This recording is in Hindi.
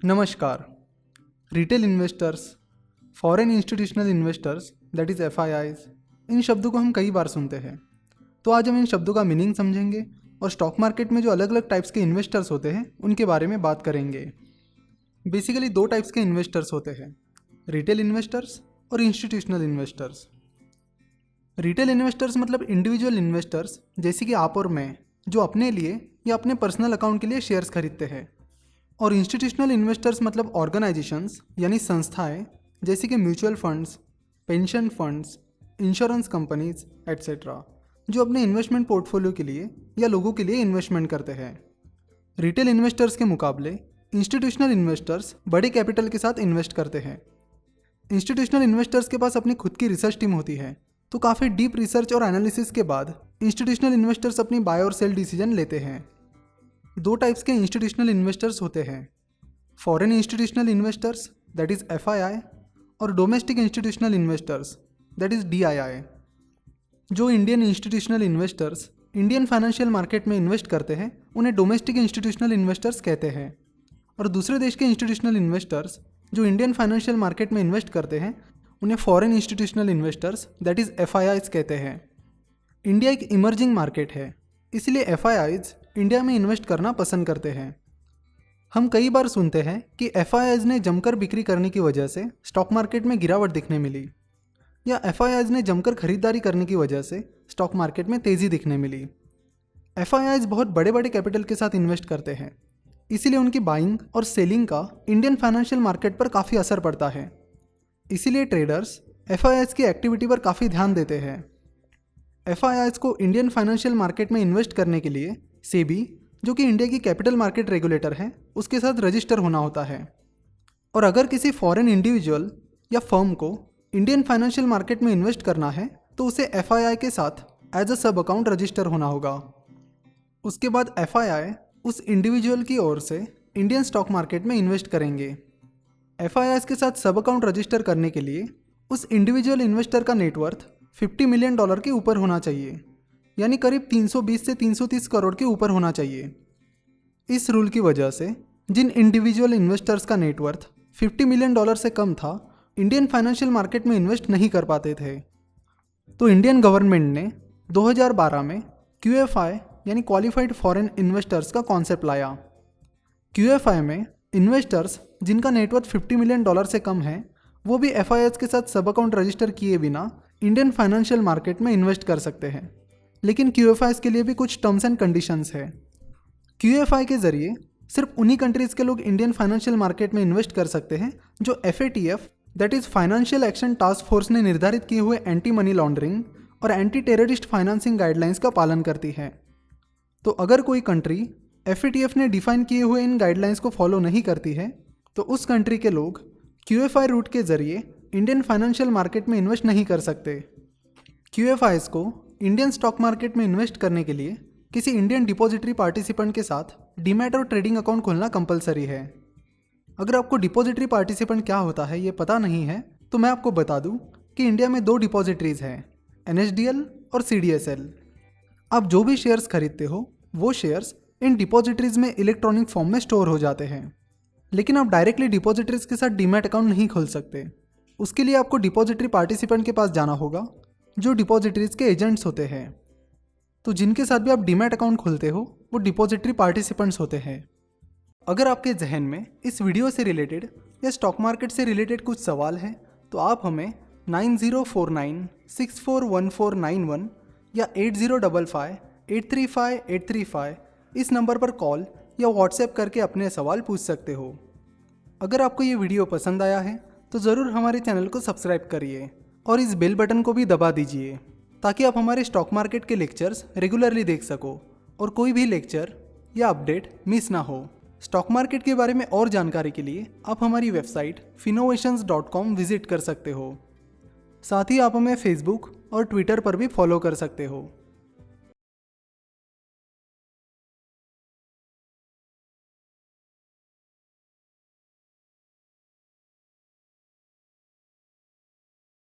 नमस्कार। Retail investors, foreign institutional investors that is FIIs, इन शब्दों को हम कई बार सुनते हैं। तो आज हम इन शब्दों का मीनिंग समझेंगे और स्टॉक मार्केट में जो अलग अलग टाइप्स के इन्वेस्टर्स होते हैं उनके बारे में बात करेंगे। बेसिकली दो टाइप्स के इन्वेस्टर्स होते हैं, रिटेल इन्वेस्टर्स और इंस्टीट्यूशनल इन्वेस्टर्स। रिटेल इन्वेस्टर्स मतलब इंडिविजुअल इन्वेस्टर्स जैसे कि आप और मैं, जो अपने लिए या अपने पर्सनल अकाउंट के लिए शेयर्स खरीदते हैं। और इंस्टीट्यूशनल इन्वेस्टर्स मतलब ऑर्गेनाइजेशंस यानी संस्थाएं जैसे कि mutual funds, pension funds, insurance companies etcetera, जो अपने इन्वेस्टमेंट पोर्टफोलियो के लिए या लोगों के लिए इन्वेस्टमेंट करते हैं। रिटेल इन्वेस्टर्स के मुकाबले इंस्टीट्यूशनल इन्वेस्टर्स बड़े कैपिटल के साथ इन्वेस्ट करते हैं। इंस्टीट्यूशनल इन्वेस्टर्स के पास अपनी खुद की रिसर्च टीम होती है, तो काफ़ी डीप रिसर्च और एनालिसिस के बाद इंस्टीट्यूशनल इन्वेस्टर्स अपनी बाय और सेल डिसीजन लेते हैं। दो टाइप्स के इंस्टीट्यूशनल इन्वेस्टर्स होते हैं, foreign institutional investors that is FII और domestic institutional investors that is DII। जो Indian institutional investors Indian financial market में इन्वेस्ट करते हैं उन्हें डोमेस्टिक इंस्टीट्यूशनल इन्वेस्टर्स कहते हैं, और दूसरे देश के इंस्टीट्यूशनल इन्वेस्टर्स जो इंडियन फाइनेंशियल मार्केट में इन्वेस्ट करते हैं उन्हें foreign institutional investors that is FIIs कहते हैं। इंडिया एक इमर्जिंग मार्केट है, इसलिए FIIs इंडिया में इन्वेस्ट करना पसंद करते हैं। हम कई बार सुनते हैं कि FIIs ने जमकर बिक्री करने की वजह से स्टॉक मार्केट में गिरावट दिखने मिली, या FIIs ने जमकर खरीदारी करने की वजह से स्टॉक मार्केट में तेज़ी दिखने मिली। FIIs बहुत बड़े बड़े कैपिटल के साथ इन्वेस्ट करते हैं, इसीलिए उनकी बाइंग और सेलिंग का इंडियन फाइनेंशियल मार्केट पर काफ़ी असर पड़ता है। इसीलिए ट्रेडर्स FIIs की एक्टिविटी पर काफ़ी ध्यान देते हैं। FIIs को इंडियन फाइनेंशियल मार्केट में इन्वेस्ट करने के लिए सेबी, जो कि इंडिया की कैपिटल मार्केट रेगुलेटर है, उसके साथ रजिस्टर होना होता है। और अगर किसी फॉरेन इंडिविजुअल या फर्म को इंडियन फाइनेंशियल मार्केट में इन्वेस्ट करना है तो उसे FII के साथ एज अ सब अकाउंट रजिस्टर होना होगा। उसके बाद FII उस इंडिविजुअल की ओर से इंडियन स्टॉक मार्केट में इन्वेस्ट करेंगे। FIIs के साथ सब अकाउंट रजिस्टर करने के लिए उस इंडिविजुअल इन्वेस्टर का नेटवर्थ $50 मिलियन के ऊपर होना चाहिए, यानी करीब 320 से 330 करोड़ के ऊपर होना चाहिए। इस रूल की वजह से जिन इंडिविजुअल इन्वेस्टर्स का नेटवर्थ $50 मिलियन से कम था, इंडियन फाइनेंशियल मार्केट में इन्वेस्ट नहीं कर पाते थे। तो इंडियन गवर्नमेंट ने 2012 में QFI यानी क्वालिफाइड फॉरेन इन्वेस्टर्स का कॉन्सेप्ट लाया। QFI में इन्वेस्टर्स जिनका नेटवर्थ $50 मिलियन से कम है वो भी FIIs के साथ सब अकाउंट रजिस्टर किए बिना इंडियन फाइनेंशियल मार्केट में इन्वेस्ट कर सकते हैं। लेकिन QFIs के लिए भी कुछ टर्म्स एंड कंडीशंस है। QFI के जरिए सिर्फ उन्हीं कंट्रीज़ के लोग इंडियन फाइनेंशियल मार्केट में इन्वेस्ट कर सकते हैं जो FATF that is financial action task force ने निर्धारित किए हुए एंटी मनी लॉन्ड्रिंग और एंटी टेररिस्ट फाइनेंसिंग गाइडलाइंस का पालन करती है। तो अगर कोई कंट्री FATF ने डिफाइन किए हुए इन गाइडलाइंस को फॉलो नहीं करती है तो उस कंट्री के लोग QFI रूट के जरिए इंडियन फाइनेंशियल मार्केट में इन्वेस्ट नहीं कर सकते। QFIs को इंडियन स्टॉक मार्केट में इन्वेस्ट करने के लिए किसी इंडियन डिपॉजिटरी पार्टिसिपेंट के साथ डीमैट और ट्रेडिंग अकाउंट खोलना कंपलसरी है। अगर आपको डिपॉजिटरी पार्टिसिपेंट क्या होता है ये पता नहीं है तो मैं आपको बता दूं कि इंडिया में दो डिपॉजिटरीज हैं, NSDL और CDSL। आप जो भी शेयर्स खरीदते हो वो शेयर्स इन डिपॉजिटरीज में इलेक्ट्रॉनिक फॉर्म में स्टोर हो जाते हैं, लेकिन आप डायरेक्टली डिपॉजिटरीज के साथ डीमैट अकाउंट नहीं खोल सकते। उसके लिए आपको डिपॉजिटरी पार्टिसिपेंट के पास जाना होगा जो डिपॉजिटरीज के एजेंट्स होते हैं। तो जिनके साथ भी आप डीमैट अकाउंट खोलते हो वो डिपॉजिटरी पार्टिसिपेंट्स होते हैं। अगर आपके जहन में इस वीडियो से रिलेटेड या स्टॉक मार्केट से रिलेटेड कुछ सवाल है तो आप हमें 9049641491 या 8055835835 इस नंबर पर कॉल या व्हाट्सएप करके अपने सवाल पूछ सकते हो। अगर आपको ये वीडियो पसंद आया है तो ज़रूर हमारे चैनल को सब्सक्राइब करिए और इस बेल बटन को भी दबा दीजिए ताकि आप हमारे स्टॉक मार्केट के लेक्चर्स रेगुलरली देख सको और कोई भी लेक्चर या अपडेट मिस ना हो। स्टॉक मार्केट के बारे में और जानकारी के लिए आप हमारी वेबसाइट finnovations.com विजिट कर सकते हो। साथ ही आप हमें फेसबुक और ट्विटर पर भी फॉलो कर सकते हो।